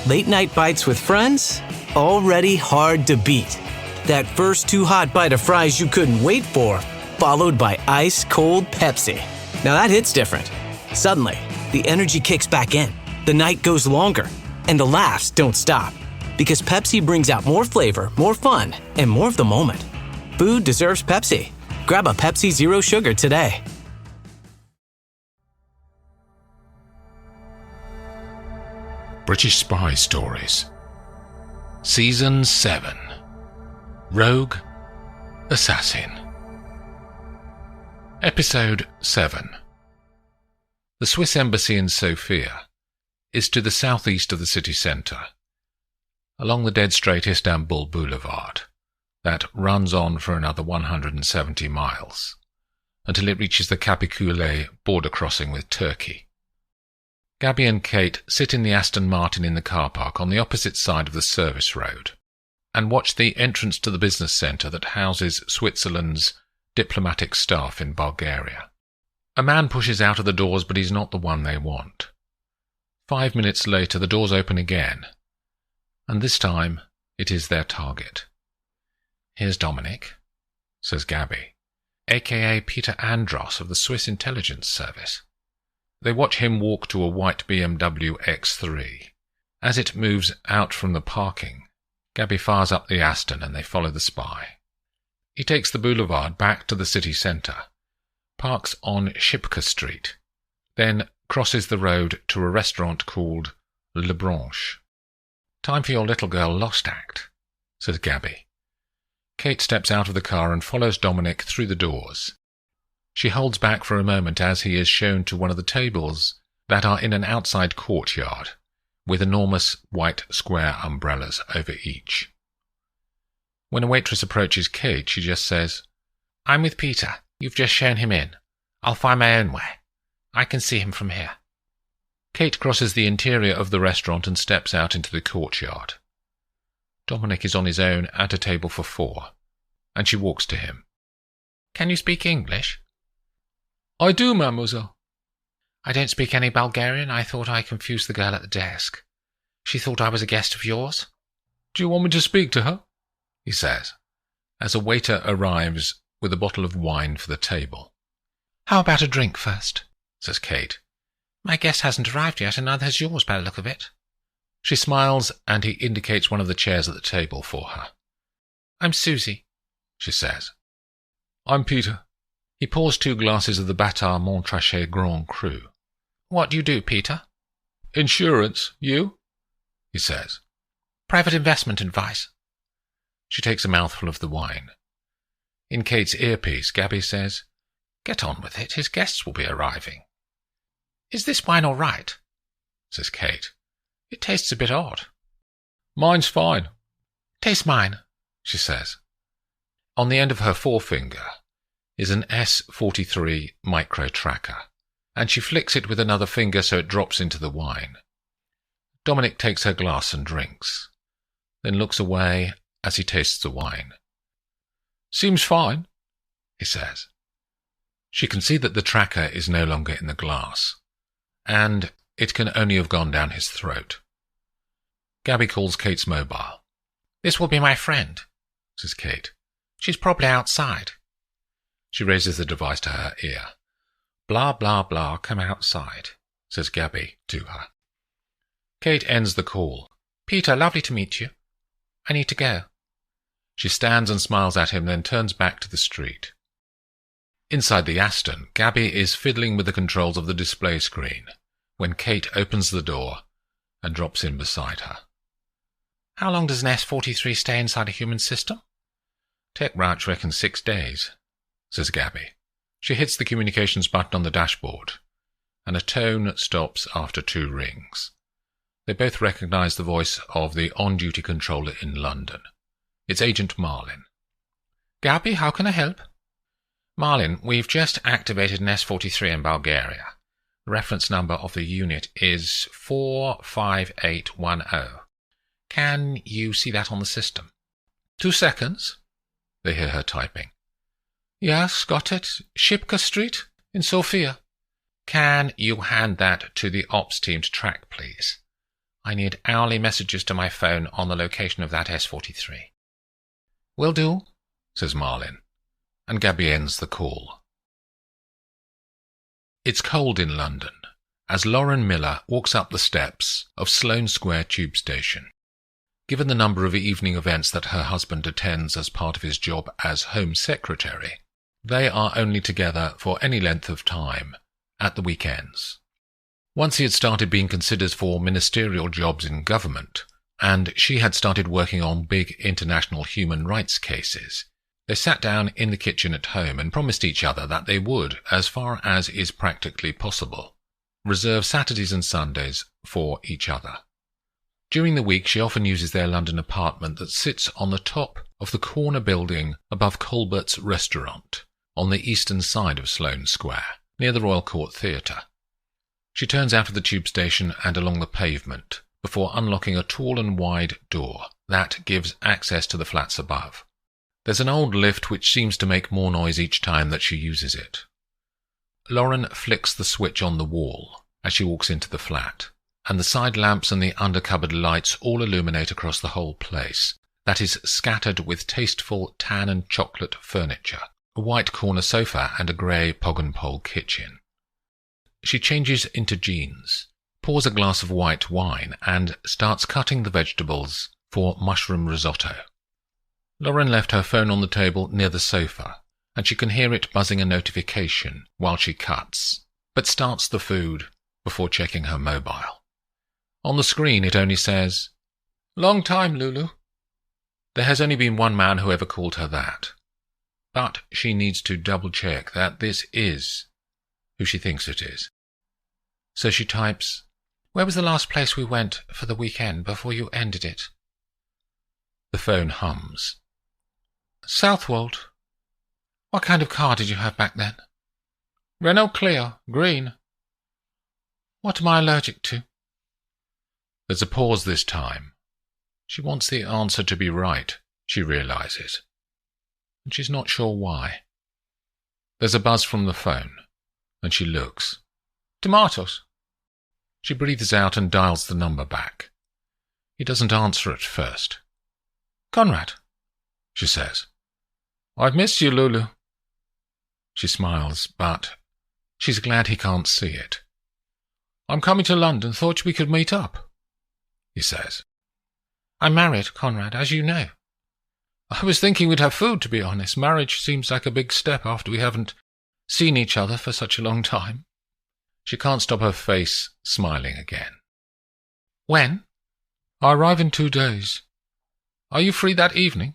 Late night bites with friends? Already hard to beat. That first too hot bite of fries you couldn't wait for, followed by ice-cold Pepsi. Now that hits different. Suddenly, the energy kicks back in, the night goes longer, and the laughs don't stop. Because Pepsi brings out more flavor, more fun, and more of the moment. Food deserves Pepsi. Grab a Pepsi Zero Sugar today. British Spy Stories Season 7 Rogue Assassin Episode 7 The Swiss Embassy in Sofia is to the southeast of the city centre, along the dead straight Istanbul Boulevard that runs on for another 170 miles until it reaches the Kapıkule border crossing with Turkey. Gabby and Kate sit in the Aston Martin in the car park on the opposite side of the service road and watch the entrance to the business centre that houses Switzerland's diplomatic staff in Bulgaria. A man pushes out of the doors, but he's not the one they want. 5 minutes later, the doors open again, and this time it is their target. "Here's Dominic," says Gabby, a.k.a. Peter Andros of the Swiss Intelligence Service. They watch him walk to a white BMW X3. As it moves out from the parking, Gabby fires up the Aston and they follow the spy. He takes the boulevard back to the city centre, parks on Shipka Street, then crosses the road to a restaurant called Le Branche. "Time for your little girl lost act," says Gabby. Kate steps out of the car and follows Dominic through the doors. She holds back for a moment as he is shown to one of the tables that are in an outside courtyard, with enormous white square umbrellas over each. When a waitress approaches Kate, she just says, "I'm with Peter. You've just shown him in. I'll find my own way. I can see him from here." Kate crosses the interior of the restaurant and steps out into the courtyard. Dominic is on his own at a table for 4, and she walks to him. "Can you speak English?" "I do, mademoiselle." "I don't speak any Bulgarian. I thought I confused the girl at the desk. She thought I was a guest of yours." "Do you want me to speak to her?" he says, as a waiter arrives with a bottle of wine for the table. "How about a drink first?" says Kate. "My guest hasn't arrived yet, and neither has yours by the look of it." She smiles, and he indicates one of the chairs at the table for her. "I'm Susie," she says. "I'm Peter." He pours 2 glasses of the Bâtard Montrachet Grand Cru. "What do you do, Peter?" "Insurance. You?" he says. "Private investment advice." She takes a mouthful of the wine. In Kate's earpiece, Gabby says, "Get on with it. His guests will be arriving." "Is this wine all right?" says Kate. "It tastes a bit odd." "Mine's fine." "Taste mine," she says. On the end of her forefinger is an S43 micro tracker, and she flicks it with another finger so it drops into the wine. Dominic takes her glass and drinks, then looks away as he tastes the wine. "Seems fine," he says. She can see that the tracker is no longer in the glass, and it can only have gone down his throat. Gabby calls Kate's mobile. "This will be my friend," says Kate. "She's probably outside." She raises the device to her ear. "Blah, blah, blah, come outside," says Gabby to her. Kate ends the call. "Peter, lovely to meet you. I need to go." She stands and smiles at him, then turns back to the street. Inside the Aston, Gabby is fiddling with the controls of the display screen when Kate opens the door and drops in beside her. "How long does an S-43 stay inside a human system?" "Tech Ranch reckons 6 days," says Gabby. She hits the communications button on the dashboard, and a tone stops after 2 rings. They both recognize the voice of the on-duty controller in London. It's Agent Marlin. "Gabby, how can I help?" "Marlin, we've just activated an S-43 in Bulgaria. The reference number of the unit is 45810. Can you see that on the system?" "2 seconds." They hear her typing. "Yes, got it. Shipka Street, in Sofia." "Can you hand that to the ops team to track, please? I need hourly messages to my phone on the location of that S43. Will do, says Marlin, and Gabby ends the call. It's cold in London as Lauren Miller walks up the steps of Sloane Square Tube Station. Given the number of evening events that her husband attends as part of his job as Home Secretary, they are only together for any length of time at the weekends. Once he had started being considered for ministerial jobs in government, and she had started working on big international human rights cases, they sat down in the kitchen at home and promised each other that they would, as far as is practically possible, reserve Saturdays and Sundays for each other. During the week she often uses their London apartment that sits on the top of the corner building above Colbert's restaurant, on the eastern side of Sloane Square, near the Royal Court Theatre. She turns out of the tube station and along the pavement, before unlocking a tall and wide door that gives access to the flats above. There's an old lift which seems to make more noise each time that she uses it. Lauren flicks the switch on the wall as she walks into the flat, and the side lamps and the under-cupboard lights all illuminate across the whole place, that is scattered with tasteful tan and chocolate furniture, a white corner sofa and a grey pog-and-pole kitchen. She changes into jeans, pours a glass of white wine, and starts cutting the vegetables for mushroom risotto. Lauren left her phone on the table near the sofa, and she can hear it buzzing a notification while she cuts, but starts the food before checking her mobile. On the screen it only says, "Long time, Lulu." There has only been one man who ever called her that, but she needs to double-check that this is who she thinks it is. So she types, "Where was the last place we went for the weekend before you ended it?" The phone hums. "Southwold. What kind of car did you have back then?" "Renault Clio, green." "What am I allergic to?" There's a pause this time. She wants the answer to be right, she realizes, and she's not sure why. There's a buzz from the phone, and she looks. "Tomatoes." She breathes out and dials the number back. He doesn't answer at first. "Conrad," she says. "I've missed you, Lulu." She smiles, but she's glad he can't see it. "I'm coming to London, thought we could meet up," he says. "I'm married, Conrad, as you know." "I was thinking we'd have food, to be honest. Marriage seems like a big step after we haven't seen each other for such a long time." She can't stop her face smiling again. "When?" "I arrive in 2 days. Are you free that evening?"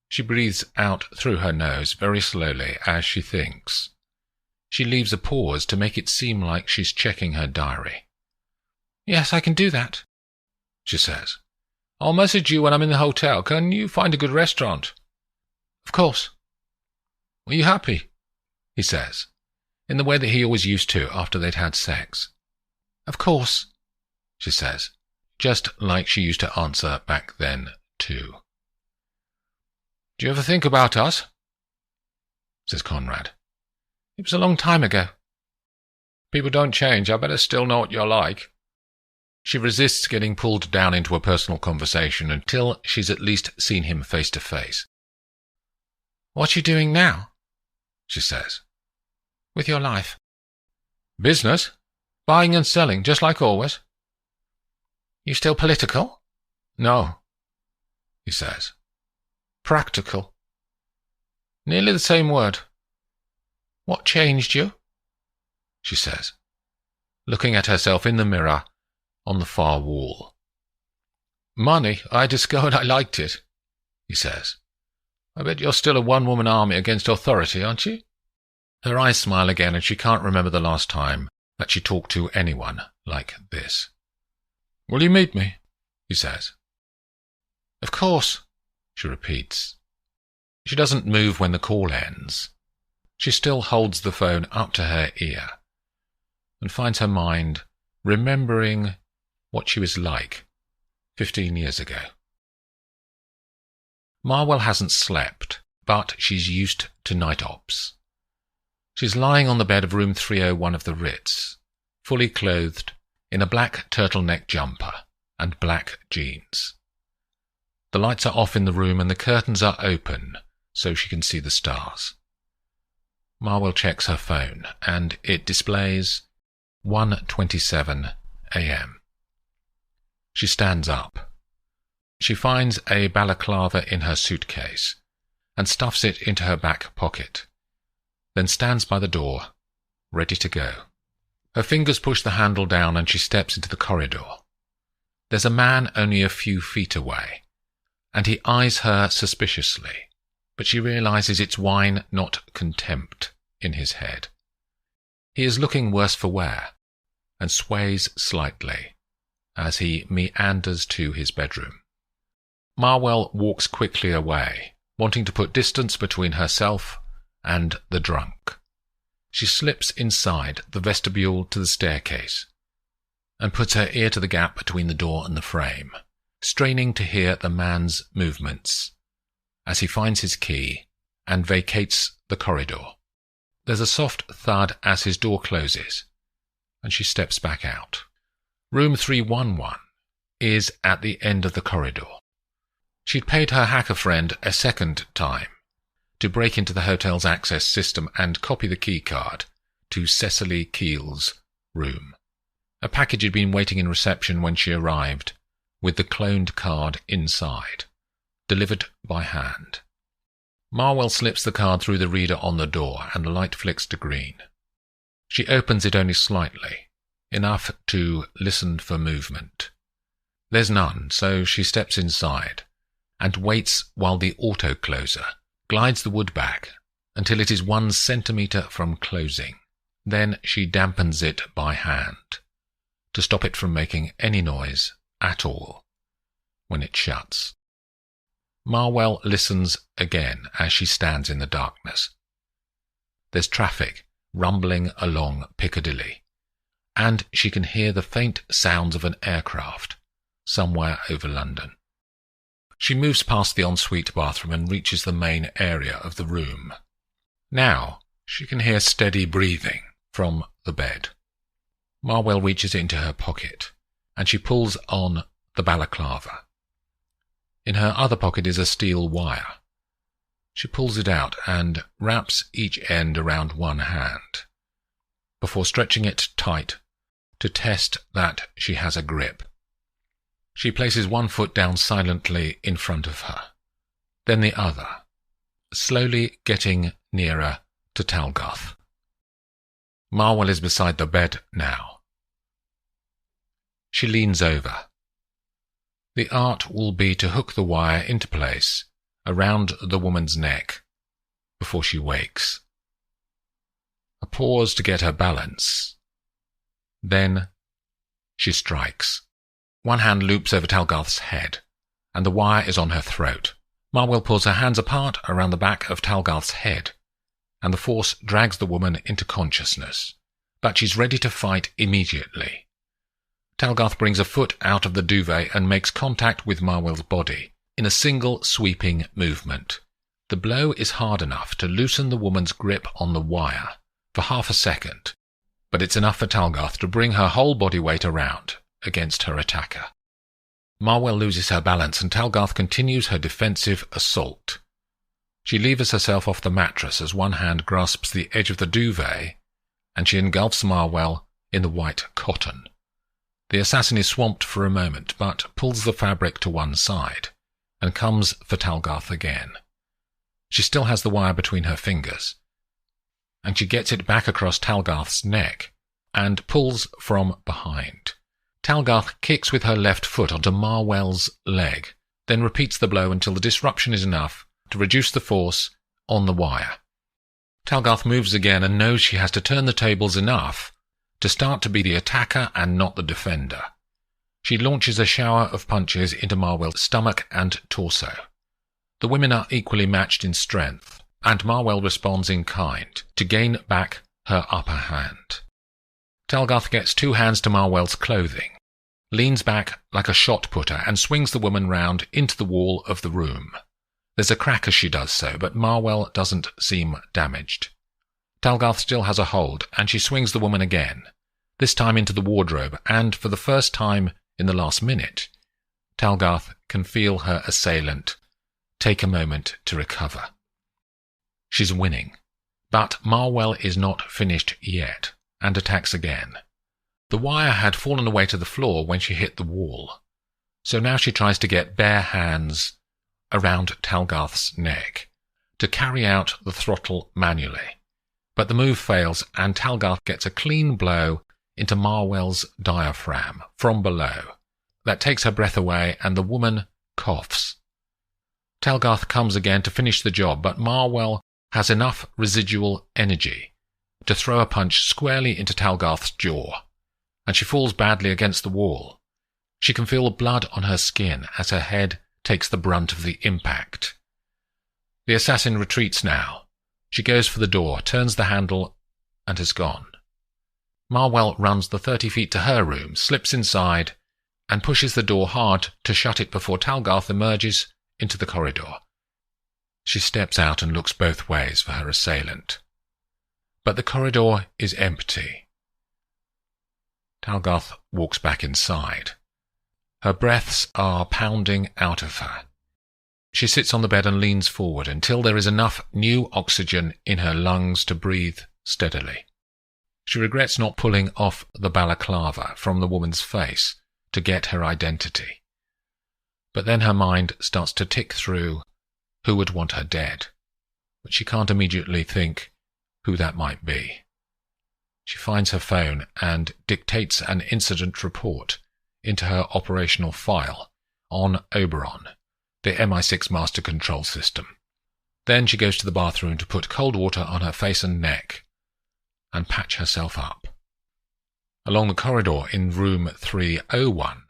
She breathes out through her nose very slowly as she thinks. She leaves a pause to make it seem like she's checking her diary. "Yes, I can do that," she says. "I'll message you when I'm in the hotel. Can you find a good restaurant?" "Of course." "Are you happy?" he says, in the way that he always used to after they'd had sex. "Of course," she says, just like she used to answer back then, too. "Do you ever think about us?" says Conrad. "It was a long time ago." "People don't change. I better still know what you're like." She resists getting pulled down into a personal conversation until she's at least seen him face to face. "What are you doing now?" she says. "With your life?" "Business. Buying and selling, just like always." "You still political?" "No," he says. "Practical." "Nearly the same word." "What changed you?" she says, looking at herself in the mirror on the far wall. "Money. I discovered I liked it," he says. "I bet you're still a one-woman army against authority, aren't you?" Her eyes smile again, and she can't remember the last time that she talked to anyone like this. "Will you meet me?" he says. "Of course," she repeats. She doesn't move when the call ends. She still holds the phone up to her ear and finds her mind remembering what she was like 15 years ago. Marwell hasn't slept, but she's used to night ops. She's lying on the bed of room 301 of the Ritz, fully clothed in a black turtleneck jumper and black jeans. The lights are off in the room and the curtains are open so she can see the stars. Marwell checks her phone and it displays 1:27 a.m. She stands up. She finds a balaclava in her suitcase and stuffs it into her back pocket, then stands by the door, ready to go. Her fingers push the handle down and she steps into the corridor. There's a man only a few feet away, and he eyes her suspiciously, but she realizes it's wine, not contempt, in his head. He is looking worse for wear, and sways slightly as he meanders to his bedroom. Marwell walks quickly away, wanting to put distance between herself and the drunk. She slips inside the vestibule to the staircase and puts her ear to the gap between the door and the frame, straining to hear the man's movements as he finds his key and vacates the corridor. There's a soft thud as his door closes, and she steps back out. Room 311 is at the end of the corridor. She'd paid her hacker friend a second time to break into the hotel's access system and copy the key card to Cecily Keel's room. A package had been waiting in reception when she arrived, with the cloned card inside, delivered by hand. Marwell slips the card through the reader on the door and the light flicks to green. She opens it only slightly, enough to listen for movement. There's none, so she steps inside and waits while the auto-closer glides the wood back until it is 1 centimetre from closing. Then she dampens it by hand to stop it from making any noise at all when it shuts. Marwell listens again as she stands in the darkness. There's traffic rumbling along Piccadilly, and she can hear the faint sounds of an aircraft somewhere over London. She moves past the ensuite bathroom and reaches the main area of the room. Now she can hear steady breathing from the bed. Marwell reaches into her pocket, and she pulls on the balaclava. In her other pocket is a steel wire. She pulls it out and wraps each end around one hand, before stretching it tight to test that she has a grip. She places one foot down silently in front of her, then the other, slowly getting nearer to Talgoth. Marwell is beside the bed now. She leans over. The art will be to hook the wire into place around the woman's neck before she wakes. A pause to get her balance. Then she strikes. One hand loops over Talgoth's head, and the wire is on her throat. Marwell pulls her hands apart around the back of Talgoth's head, and the force drags the woman into consciousness. But she's ready to fight immediately. Talgoth brings a foot out of the duvet and makes contact with Marwell's body in a single sweeping movement. The blow is hard enough to loosen the woman's grip on the wire for half a second, but it's enough for Talgoth to bring her whole body weight around against her attacker. Marwell loses her balance and Talgoth continues her defensive assault. She levers herself off the mattress as one hand grasps the edge of the duvet, and she engulfs Marwell in the white cotton. The assassin is swamped for a moment, but pulls the fabric to one side and comes for Talgoth again. She still has the wire between her fingers, and she gets it back across Talgoth's neck and pulls from behind. Talgoth kicks with her left foot onto Marwell's leg, then repeats the blow until the disruption is enough to reduce the force on the wire. Talgoth moves again and knows she has to turn the tables enough to start to be the attacker and not the defender. She launches a shower of punches into Marwell's stomach and torso. The women are equally matched in strength, and Marwell responds in kind to gain back her upper hand. Talgoth gets two hands to Marwell's clothing, leans back like a shot putter and swings the woman round into the wall of the room. There's a crack as she does so, but Marwell doesn't seem damaged. Talgoth still has a hold, and she swings the woman again, this time into the wardrobe, and for the first time in the last minute, Talgarth can feel her assailant take a moment to recover. She's winning, but Marwell is not finished yet, and attacks again. The wire had fallen away to the floor when she hit the wall, so now she tries to get bare hands around Talgarth's neck to carry out the throttle manually. But the move fails, and Talgarth gets a clean blow into Marwell's diaphragm from below. That takes her breath away, and the woman coughs. Talgarth comes again to finish the job, but Marwell has enough residual energy to throw a punch squarely into Talgarth's jaw, and she falls badly against the wall. She can feel blood on her skin as her head takes the brunt of the impact. The assassin retreats now. She goes for the door, turns the handle, and has gone. Marwell runs the 30 feet to her room, slips inside, and pushes the door hard to shut it before Talgarth emerges into the corridor. She steps out and looks both ways for her assailant. But the corridor is empty. Talgarth walks back inside. Her breaths are pounding out of her. She sits on the bed and leans forward until there is enough new oxygen in her lungs to breathe steadily. She regrets not pulling off the balaclava from the woman's face to get her identity. But then her mind starts to tick through who would want her dead, but she can't immediately think who that might be. She finds her phone and dictates an incident report into her operational file on Oberon, the MI6 master control system. Then she goes to the bathroom to put cold water on her face and neck and patch herself up. Along the corridor in room 301,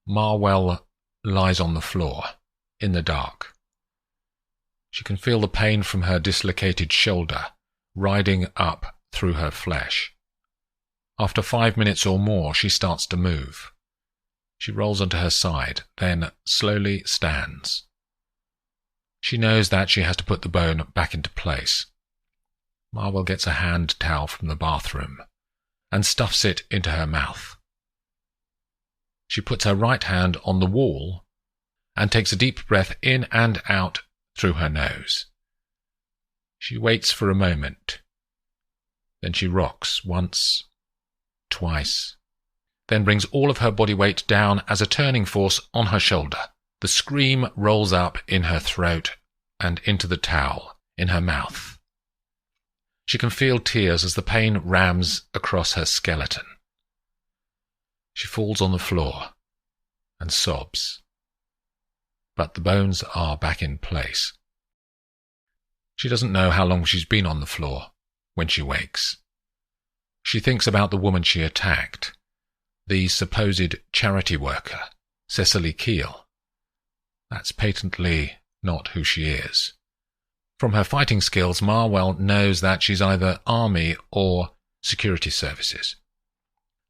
Marwell lies on the floor, in the dark. She can feel the pain from her dislocated shoulder riding up through her flesh. After 5 minutes or more, she starts to move. She rolls onto her side, then slowly stands. She knows that she has to put the bone back into place. Marwell gets a hand towel from the bathroom and stuffs it into her mouth. She puts her right hand on the wall and takes a deep breath in and out through her nose. She waits for a moment. Then she rocks once, twice, then brings all of her body weight down as a turning force on her shoulder. The scream rolls up in her throat and into the towel in her mouth. She can feel tears as the pain rams across her skeleton. She falls on the floor and sobs. But the bones are back in place. She doesn't know how long she's been on the floor when she wakes. She thinks about the woman she attacked, the supposed charity worker, Cecily Keel. That's patently not who she is. From her fighting skills, Marwell knows that she's either army or security services.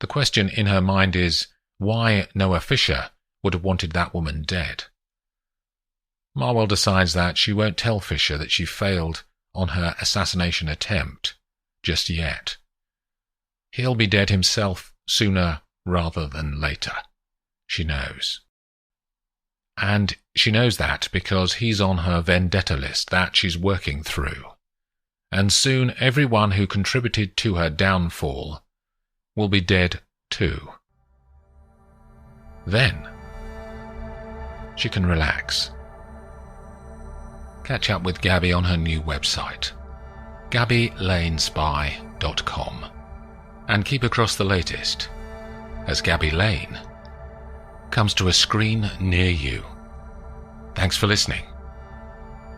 The question in her mind is why Noah Fisher would have wanted that woman dead. Marwell decides that she won't tell Fisher that she failed on her assassination attempt just yet. He'll be dead himself sooner rather than later, she knows. And she knows that because he's on her vendetta list that she's working through. And soon everyone who contributed to her downfall will be dead too. Then she can relax. Catch up with Gabby on her new website, GabbyLaneSpy.com, and keep across the latest as Gabby Lane comes to a screen near you. Thanks for listening.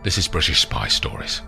This is British Spy Stories.